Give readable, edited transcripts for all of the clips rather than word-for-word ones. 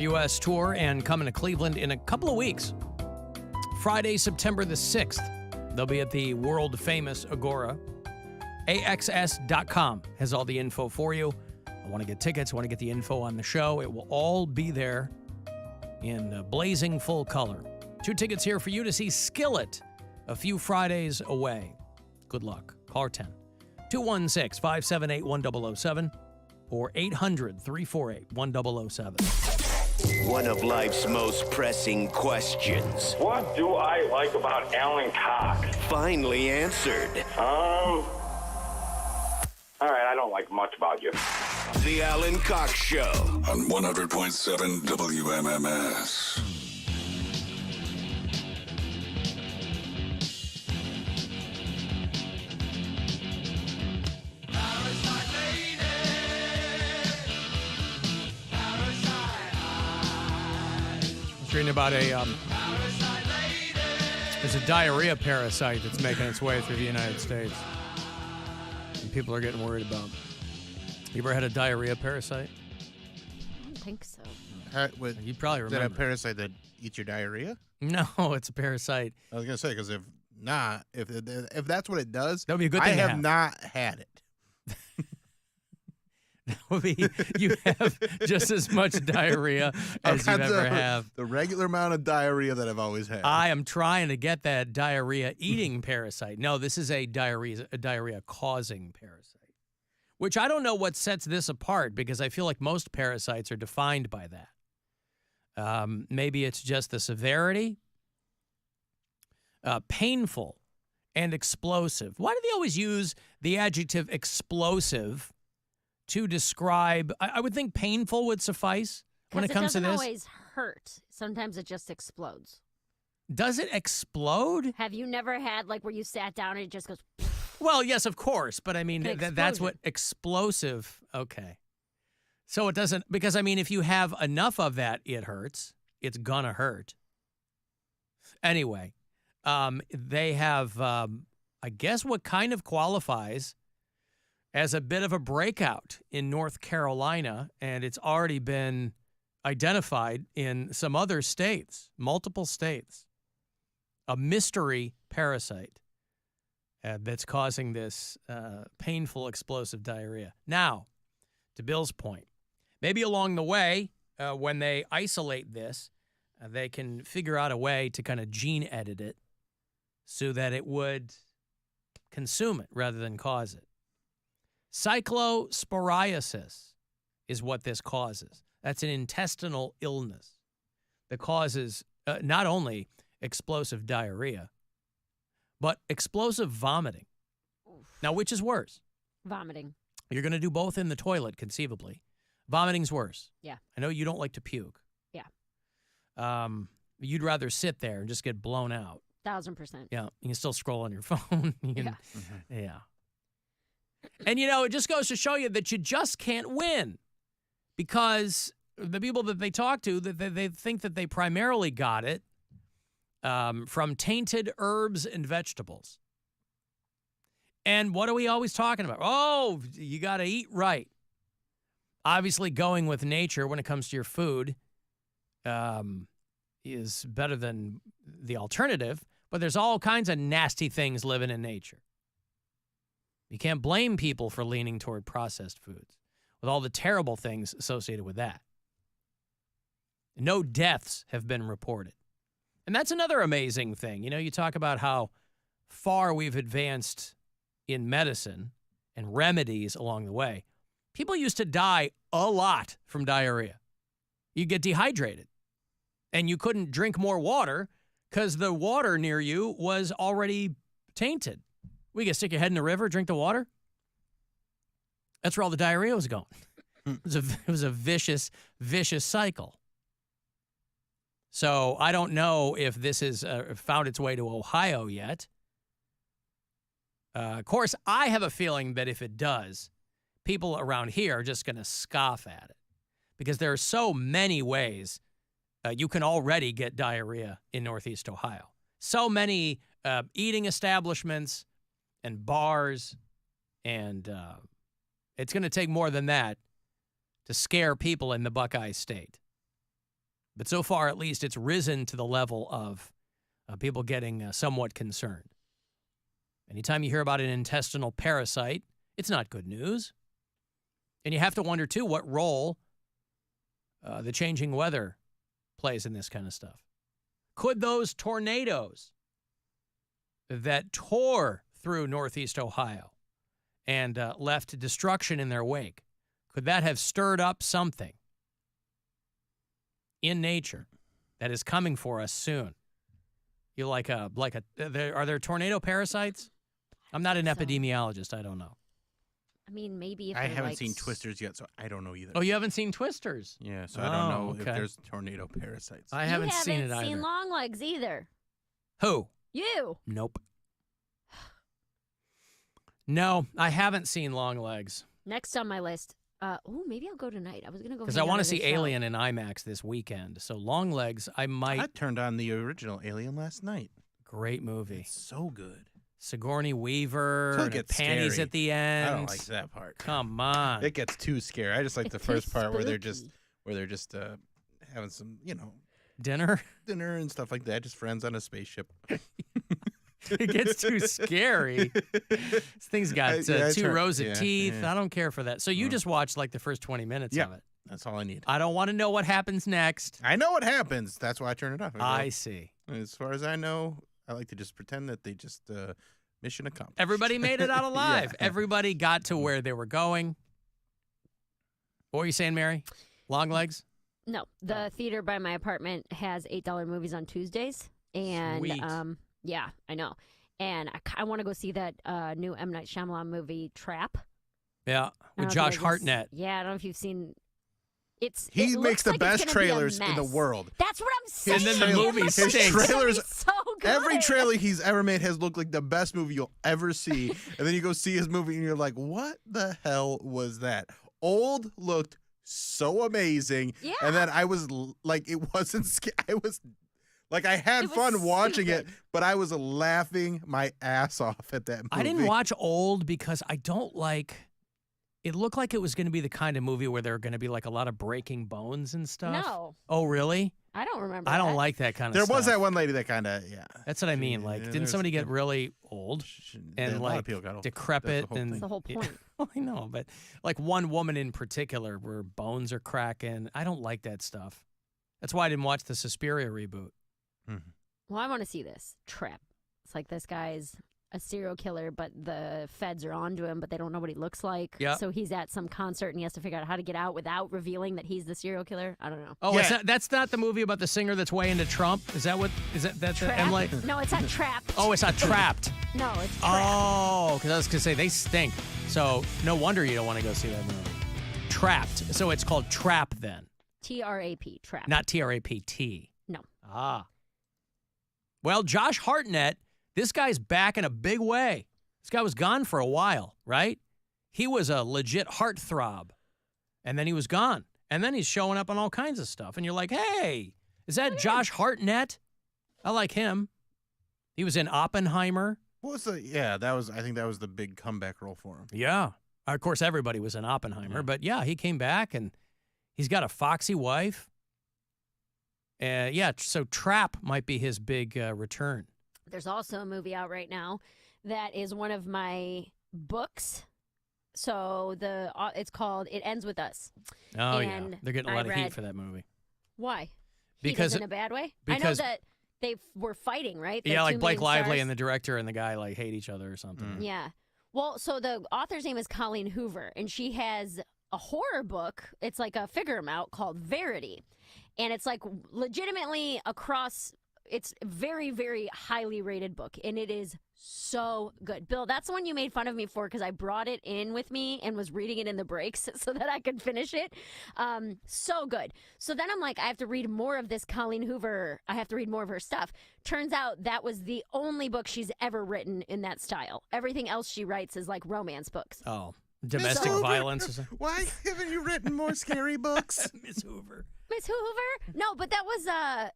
U.S. tour and coming to Cleveland in a couple of weeks. Friday, September the 6th, they'll be at the world-famous Agora. AXS.com has all the info for you. I want to get tickets, I want to get the info on the show. It will all be there in blazing full color. 2 tickets here for you to see Skillet a few Fridays away. Good luck. Call 10. 216-578-1007 or 800-348-1007. One of life's most pressing questions. What do I like about Alan Cox? Finally answered. All right, I don't like much about you. The Alan Cox Show. On 100.7 WMMS. Reading about there's a diarrhea parasite that's making its way through the United States. And people are getting worried about. You ever had a diarrhea parasite? I don't think so. You probably remember. Is that a parasite that eats your diarrhea? No, it's a parasite. I was going to say, because if not, if that's what it does, that would be a good thing I to have not had it. You have just as much diarrhea as you ever have. The regular amount of diarrhea that I've always had. I am trying to get that diarrhea eating parasite. No, this is a diarrhea causing parasite, which I don't know what sets this apart because I feel like most parasites are defined by that. Maybe it's just the severity, painful, and explosive. Why do they always use the adjective explosive to describe? I would think painful would suffice when it comes to this. It doesn't always hurt. Sometimes it just explodes. Does it explode? Have you never had, like, where you sat down and it just goes... Well, yes, of course. But, I mean, that's what explosive... Okay. So it doesn't... Because, I mean, if you have enough of that, it hurts. It's gonna hurt. Anyway, they have, I guess, what kind of qualifies as a bit of a breakout in North Carolina, and it's already been identified in some other states, multiple states. A mystery parasite that's causing this painful, explosive diarrhea. Now, to Bill's point, maybe along the way, when they isolate this, they can figure out a way to kind of gene edit it so that it would consume it rather than cause it. Cyclosporiasis is what this causes. That's an intestinal illness that causes not only explosive diarrhea, but explosive vomiting. Oof. Now, which is worse? Vomiting. You're going to do both in the toilet, conceivably. Vomiting's worse. Yeah. I know you don't like to puke. Yeah. You'd rather sit there and just get blown out. 1,000%. Yeah. You can still scroll on your phone. Yeah. Yeah. And, it just goes to show you that you just can't win because the people that they talk to, that they think that they primarily got it from tainted herbs and vegetables. And what are we always talking about? Oh, you got to eat right. Obviously, going with nature when it comes to your food is better than the alternative, but there's all kinds of nasty things living in nature. You can't blame people for leaning toward processed foods with all the terrible things associated with that. No deaths have been reported. And that's another amazing thing. You talk about how far we've advanced in medicine and remedies along the way. People used to die a lot from diarrhea. You get dehydrated and you couldn't drink more water because the water near you was already tainted. We can stick your head in the river, drink the water. That's where all the diarrhea was going. It was a vicious, vicious cycle. So I don't know if this has found its way to Ohio yet. Of course, I have a feeling that if it does, people around here are just going to scoff at it because there are so many ways you can already get diarrhea in Northeast Ohio. So many eating establishments and bars, and it's going to take more than that to scare people in the Buckeye State. But so far, at least, it's risen to the level of people getting somewhat concerned. Anytime you hear about an intestinal parasite, it's not good news. And you have to wonder, too, what role the changing weather plays in this kind of stuff. Could those tornadoes that tore through Northeast Ohio and left destruction in their wake, could that have stirred up something in nature that is coming for us soon? You are there tornado parasites? I'm not an epidemiologist. I don't know. I mean, maybe if I they're, haven't like, seen Twisters yet, so I don't know either. Oh, you haven't seen Twisters? Yeah, so I don't know if okay. there's tornado parasites. I haven't seen it You haven't either. seen Longlegs either. Who? You. Nope. No, I haven't seen Longlegs. Next on my list. Maybe I'll go tonight. I was gonna go Because hang I want out to at see a show. Alien in IMAX this weekend. So Longlegs, I might. I turned on the original Alien last night. Great movie. It's so good. Sigourney Weaver, Till it and gets panties scary. at the end. I don't like that part. Come on. It gets too scary. I just like It's the too first part where they're spooky. just having some, Dinner? dinner and stuff like that. Just friends on a spaceship. It gets too scary. This thing's got Yeah, two rows of teeth. yeah. I don't care for that. So you just watched like the first 20 minutes Yeah. of it. That's all I need. I don't want to know what happens next. I know what happens. That's why I turn it off. I see. As far as I know, I like to just pretend that they just mission accomplished. Everybody made it out alive. Yeah. Everybody got to where they were going. What were you saying, Mary? Longlegs? No, the theater by my apartment has $8 movies on Tuesdays, and Sweet. yeah, I know. And I want to go see that new M. Night Shyamalan movie, Trap. Yeah, I with don't know if Josh you guys have Hartnett. Yeah, I don't know if you've seen. He it makes looks the like best it's gonna be a trailers in the mess. world. That's what I'm saying. And then the It movie looks like stinks. it's gonna be Trailers- so good. Every trailer he's ever made has looked like the best movie you'll ever see. And then you go see his movie and you're like, what the hell was that? Old looked so amazing. Yeah. And then I was like, it wasn't I was like, I had It was fun watching it, stupid. but I was laughing my ass off at that movie. I didn't watch Old because I don't like. It looked like it was going to be the kind of movie where there are going to be like a lot of breaking bones and stuff. No, Oh, really? I don't remember. I don't that. like that kind of There stuff. was that one lady that kind of, yeah. That's what I mean. Like, didn't there's- somebody get really old and a lot like of people got old. decrepit That's the whole and That's the whole Yeah. point. Well, I know, but like one woman in particular where bones are cracking. I don't like that stuff. That's why I didn't watch the Suspiria reboot. Well, I want to see this Trap. It's like this guy's a serial killer, but the feds are onto him, but they don't know what he looks like. Yeah. So he's at some concert and he has to figure out how to get out without revealing that he's the serial killer. I don't know. Oh, Yeah. that's not the movie about the singer that's way into Trump. Is that what? Is that's the Trapped? Emily? No, it's not Trapped. Oh, it's not Trapped. No, it's Trapped. Oh, because I was gonna say they stink. So no wonder you don't want to go see that movie. Trapped. So it's called Trap then, T-R-A-P, Trapped. not T-R-A-P-T. No. Ah. Well, Josh Hartnett, this guy's back in a big way. This guy was gone for a while, right? He was a legit heartthrob, and then he was gone. And then he's showing up on all kinds of stuff. And you're like, hey, is that Josh Hartnett? I like him. He was in Oppenheimer. What was the, yeah, I think that was the big comeback role for him. Yeah. Of course, everybody was in Oppenheimer. But yeah, he came back, and he's got a foxy wife. Yeah, so Trap might be his big return. There's also a movie out right now that is one of my books. So it's called It Ends With Us. Oh, And yeah. They're getting a I lot of heat read- for that movie. Why? Because- in a bad way? I know because- that they were fighting, right? The Yeah, like two Blake main Lively stars? and the director and the guy like hate each other or something. Yeah. Well, so the author's name is Colleen Hoover, and she has a horror book. It's like a figure 'em out called Verity. And it's like legitimately across, it's very, very highly rated book, and it is so good. Bill, that's the one you made fun of me for because I brought it in with me and was reading it in the breaks so that I could finish it. So good. So then I'm like, I have to read more of this Colleen Hoover. I have to read more of her stuff. Turns out that was the only book she's ever written in that style. Everything else she writes is like romance books. Oh, domestic Hoover, violence or something. Why haven't you written more scary books? Miss Hoover. Miss Hoover? No, but that was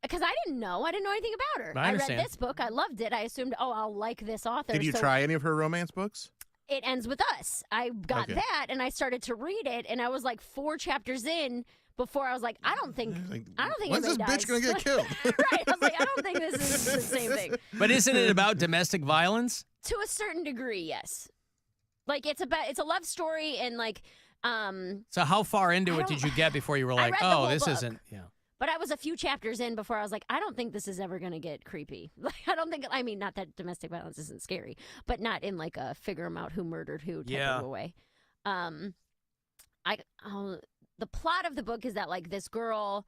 because I didn't know anything about her. I read understand. this book. I loved it. I assumed, I'll like this author. Did you so try any of her romance books? It Ends With Us. I got Okay. that, and I started to read it, and I was like 4 chapters in before I was like, I don't think when's this anybody bitch gonna get killed? Right. I was like, I don't think this is the same thing. But isn't it about domestic violence? To a certain degree, yes. Like it's a love story and like. So how far into it did you get before you were like, oh, this isn't? Yeah. But I was a few chapters in before I was like, I don't think this is ever going to get creepy. Like, I mean, not that domestic violence isn't scary, but not in like a figure them out who murdered who type of a way. The plot of the book is that like this girl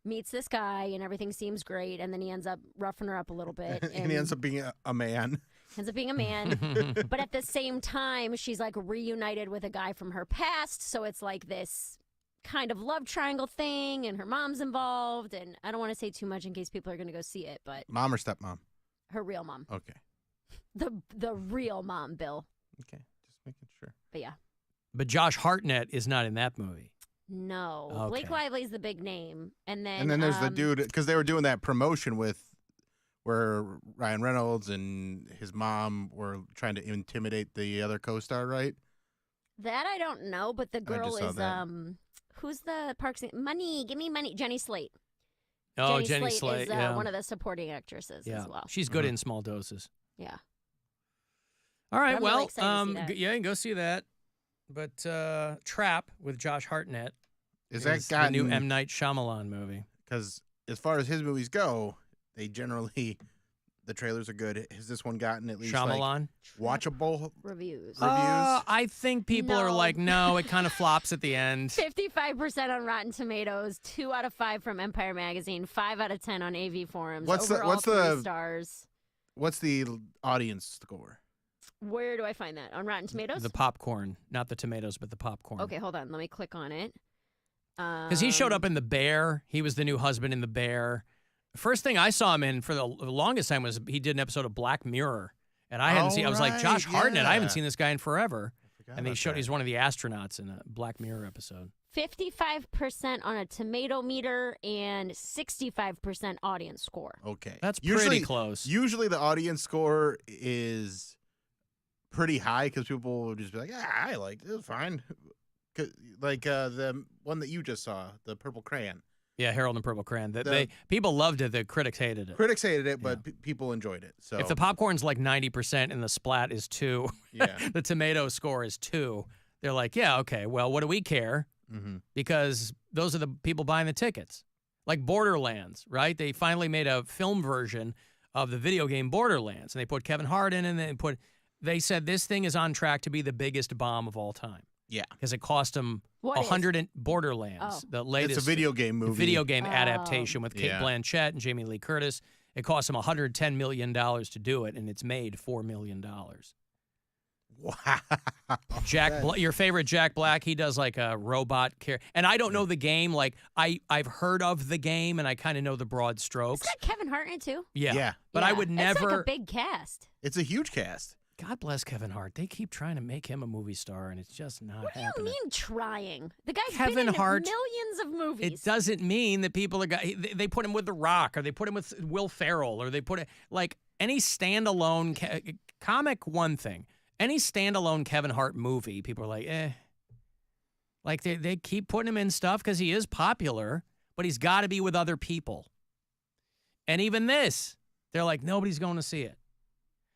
meets this guy and everything seems great, and then he ends up roughing her up a little bit. And he ends up being a man. Ends up being a man. But at the same time, she's like reunited with a guy from her past. So it's like this kind of love triangle thing, and her mom's involved, and I don't want to say too much in case people are going to go see it, but Mom or stepmom? Her real mom. Okay. The real mom, Bill. Okay, just making sure. But yeah. But Josh Hartnett is not in that movie. No. Okay. Blake Lively's the big name, and then there's the dude, because they were doing that promotion where Ryan Reynolds and his mom were trying to intimidate the other co-star, right? That I don't know, but the girl is who's the Parks? Money, give me money. Jenny Slate. Oh, Jenny Slate is yeah. one of the supporting actresses as well. She's good in small doses. Yeah. All right, well, really excited to see that. yeah, you can go see that. But Trap with Josh Hartnett is the new M. Night Shyamalan movie. Because as far as his movies go, they generally, the trailers are good. Has this one gotten at least Shyamalan? Like, watchable reviews? I think people are like, no, it kind of flops at the end. 55% on Rotten Tomatoes, 2 out of 5 from Empire Magazine, 5 out of 10 on AV Forums. What's Overall, the 3 stars? What's the audience score? Where do I find that? On Rotten Tomatoes? The popcorn, not the tomatoes, but the popcorn. Okay, hold on. Let me click on it. Because he showed up in The Bear. He was the new husband in The Bear. The first thing I saw him in for the longest time was he did an episode of Black Mirror. And I hadn't seen I was like, Josh Hartnett, I haven't seen this guy in forever. And he's one of the astronauts in a Black Mirror episode. 55% on a tomato meter and 65% audience score. Okay. That's pretty close. Usually the audience score is pretty high because people will just be like, I liked it. It was fine. Like the one that you just saw, the Purple Crayon. Yeah, Harold and Purple Crayon. People loved it. The critics hated it. Critics hated it, but people enjoyed it. So if the popcorn's like 90% and the splat is 2, the tomato score is 2, they're like, yeah, okay, well, what do we care? Mm-hmm. Because those are the people buying the tickets. Like Borderlands, right? They finally made a film version of the video game Borderlands, and they put Kevin Hart in, and they said this thing is on track to be the biggest bomb of all time. Yeah, because it cost them Borderlands, the latest. It's a video game movie, video game adaptation with Cate Blanchett and Jamie Lee Curtis. It cost them $110 million to do it, and it's made $4 million. Wow, your favorite Jack Black, he does like a robot character, and I don't know the game. Like I've heard of the game, and I kind of know the broad strokes. It's got Kevin Hart in it too. Yeah, but I would never. It's like a big cast. It's a huge cast. God bless Kevin Hart. They keep trying to make him a movie star, and it's just not happening. What do you mean trying? The guy's Kevin been in Hart, millions of movies. It doesn't mean that people are. They put him with The Rock, or they put him with Will Ferrell, or they put it like any standalone comic. One thing, any standalone Kevin Hart movie, people are like, eh. Like they keep putting him in stuff because he is popular, but he's got to be with other people. And even this, they're like, nobody's going to see it.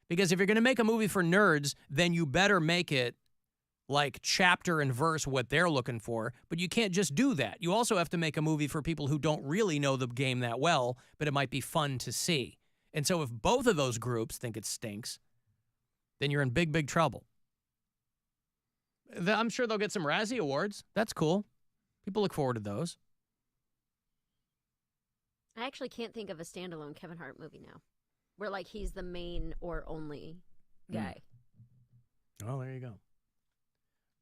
Because if you're going to make a movie for nerds, then you better make it like chapter and verse what they're looking for. But you can't just do that. You also have to make a movie for people who don't really know the game that well, but it might be fun to see. And so if both of those groups think it stinks, then you're in big, big trouble. I'm sure they'll get some Razzie Awards. That's cool. People look forward to those. I actually can't think of a standalone Kevin Hart movie now, where like he's the main or only guy. Oh, there you go.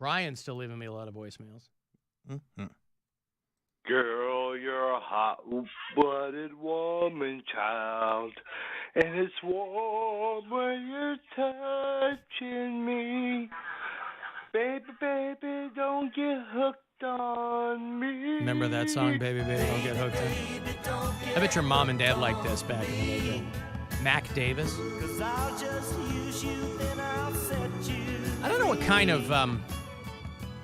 Brian's still leaving me a lot of voicemails. Mm-hmm. Girl, you're a hot-blooded woman, child, and it's warm when you're touching me. Baby, baby, don't get hooked on me. Remember that song, Baby, Baby, Don't Get Hooked In? I bet your mom and dad liked this back in the day. Mac Davis. I don't know what kind of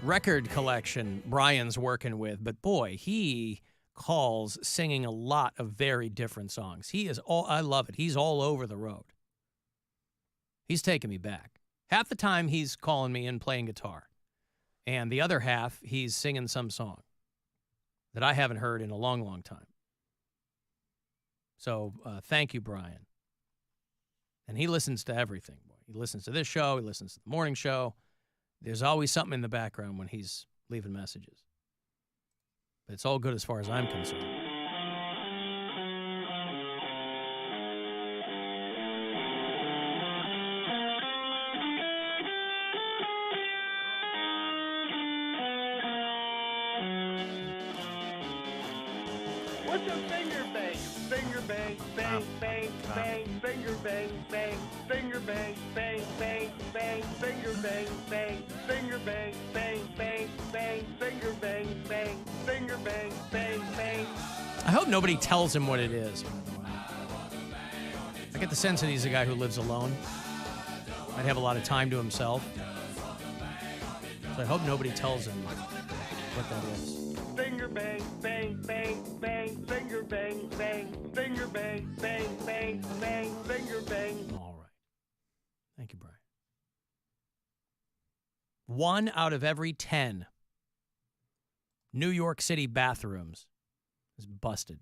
record collection Brian's working with, but boy, he calls singing a lot of very different songs. I love it. He's all over the road. He's taking me back. Half the time he's calling me and playing guitar. And the other half, he's singing some song that I haven't heard in a long, long time. So thank you, Brian. And he listens to everything. He listens to this show. He listens to the morning show. There's always something in the background when he's leaving messages. But it's all good as far as I'm concerned. What's a finger bang? Finger bang, bang, bang, bang, finger bang, bang, finger bang, bang, bang, bang, finger bang, bang, finger bang, bang, bang, bang, finger bang, bang, finger bang, bang, bang. I hope nobody tells him what it is, by the way. I get the sense that he's a guy who lives alone. Might have a lot of time to himself. So I hope nobody tells him what that is. Finger bang, bang, bang, bang, finger bang, bang, finger bang, bang, bang, bang, finger bang. All right. Thank you, Brian. 1 out of every 10 New York City bathrooms is busted.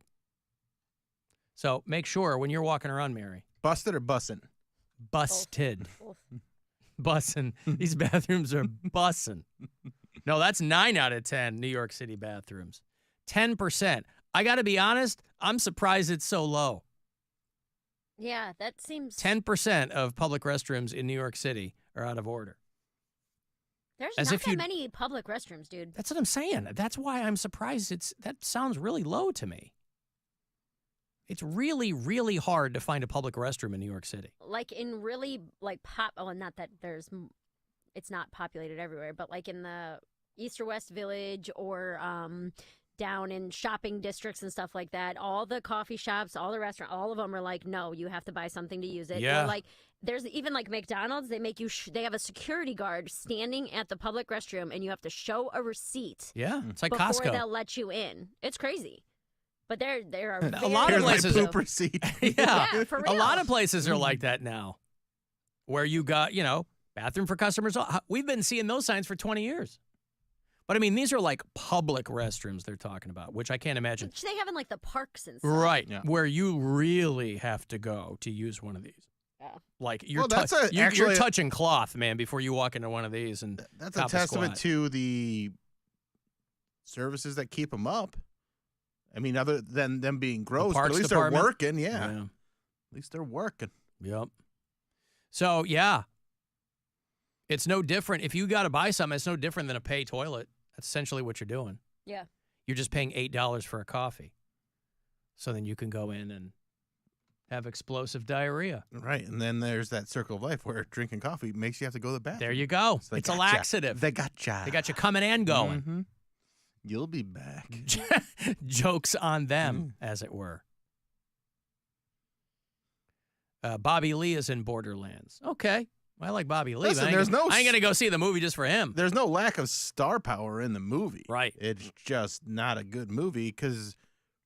So make sure when you're walking around, Mary. Busted or bussin'? Busted. Bussin'. These bathrooms are bussin'. No, that's 9 out of 10 New York City bathrooms. 10%. I got to be honest, I'm surprised it's so low. Yeah, that seems... 10% of public restrooms in New York City are out of order. There's not that many public restrooms, dude. That's what I'm saying. That's why I'm surprised. That sounds really low to me. It's really, really hard to find a public restroom in New York City. Like in really not that it's not populated everywhere, but like in the East or West Village or down in shopping districts and stuff like that, all the coffee shops, all the restaurants, all of them are like, no, you have to buy something to use it. Yeah. Or like there's even like McDonald's, they make you, they have a security guard standing at the public restroom and you have to show a receipt. Yeah, it's like before Costco. They'll let you in. It's crazy. But there are a lot of places. Poop receipt. Yeah, for real. A lot of places are like that now, where you got, bathroom for customers. We've been seeing those signs for 20 years. But I mean, these are like public restrooms they're talking about, which I can't imagine. Which they have in like the parks and stuff. Right, Yeah. where you really have to go to use one of these. Yeah. Like you're you're touching cloth, man, before you walk into one of these, and that's a cop testament squat. to the services that keep them up. I mean, other than them being gross, but parks at least department. they're working. Yeah, at least they're working. Yep. So yeah, it's no different. If you got to buy something, it's no different than a pay toilet. That's essentially what you're doing. Yeah. You're just paying $8 for a coffee, so then you can go in and have explosive diarrhea. Right, and then there's that circle of life where drinking coffee makes you have to go to the bathroom. There you go. So It's a laxative. They gotcha. They got you coming and going. Mm-hmm. You'll be back. Jokes on them, as it were. Bobby Lee is in Borderlands. Okay. I like Bobby Lee. Listen, I ain't going to go see the movie just for him. There's no lack of star power in the movie. Right. It's just not a good movie because,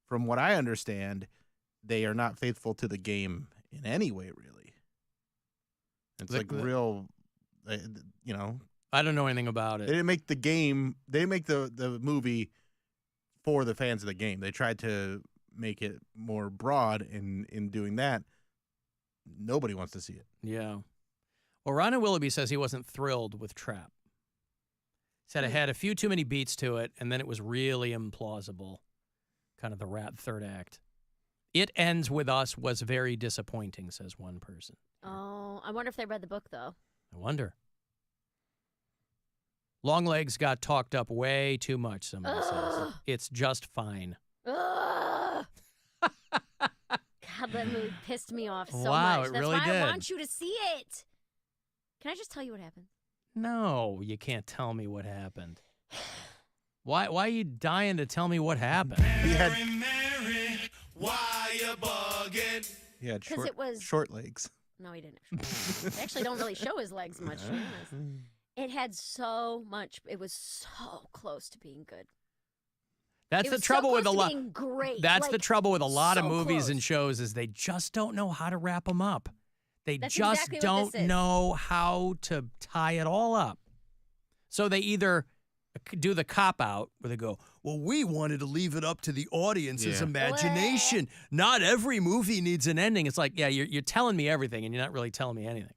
from what I understand, they are not faithful to the game in any way, really. It's real, I don't know anything about They it. didn't make the game. They didn't make the movie for the fans of the game. They tried to make it more broad. In doing that, nobody wants to see it. Yeah. Well, Ron Willoughby says he wasn't thrilled with Trap. He said it had a few too many beats to it, and then it was really implausible. Kind of the rap third act. It Ends With Us was very disappointing, says one person. Oh, I wonder if they read the book, though. I wonder. Longlegs got talked up way too much, somebody says. It's just fine. Ugh. God, that movie pissed me off so Wow, much. it That's really why did. I want you to see it. Can I just tell you what happened? No, you can't tell me what happened. Why are you dying to tell me what happened? He had Why you bugging? he had 'Cause it was- short legs. No, he didn't. They actually don't really show his legs much. To be honest. It had so much. It was so close to being good. That's It the was trouble so with a close to lot. being great. That's the Like, trouble with a lot of so movies and close. shows is they just don't know how to wrap them up. They That's just exactly what don't this is. know how to tie it all up. So they either do the cop out where they go, well, we wanted to leave it up to the audience's Yeah. imagination. Not every movie needs an ending. It's like, yeah, you're telling me everything and you're not really telling me anything.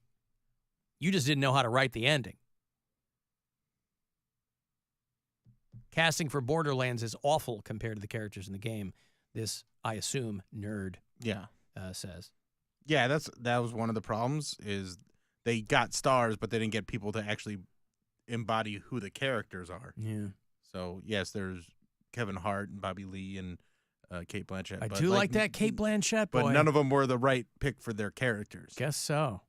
You just didn't know how to write the ending. Casting for Borderlands is awful compared to the characters in the game. This, I assume, nerd Yeah. says. Yeah, that was one of the problems is they got stars, but they didn't get people to actually embody who the characters are. Yeah. So, yes, there's Kevin Hart and Bobby Lee and Kate Blanchett. I but, do like that Kate Blanchett, boy. But none of them were the right pick for their characters. Guess so.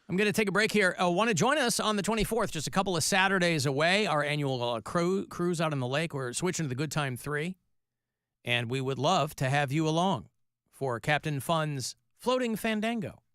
I'm going to take a break here. Want to join us on the 24th, just a couple of Saturdays away, our annual cruise out on the lake. We're switching to the Good Time 3, and we would love to have you along for Captain Fun's Floating Fandango.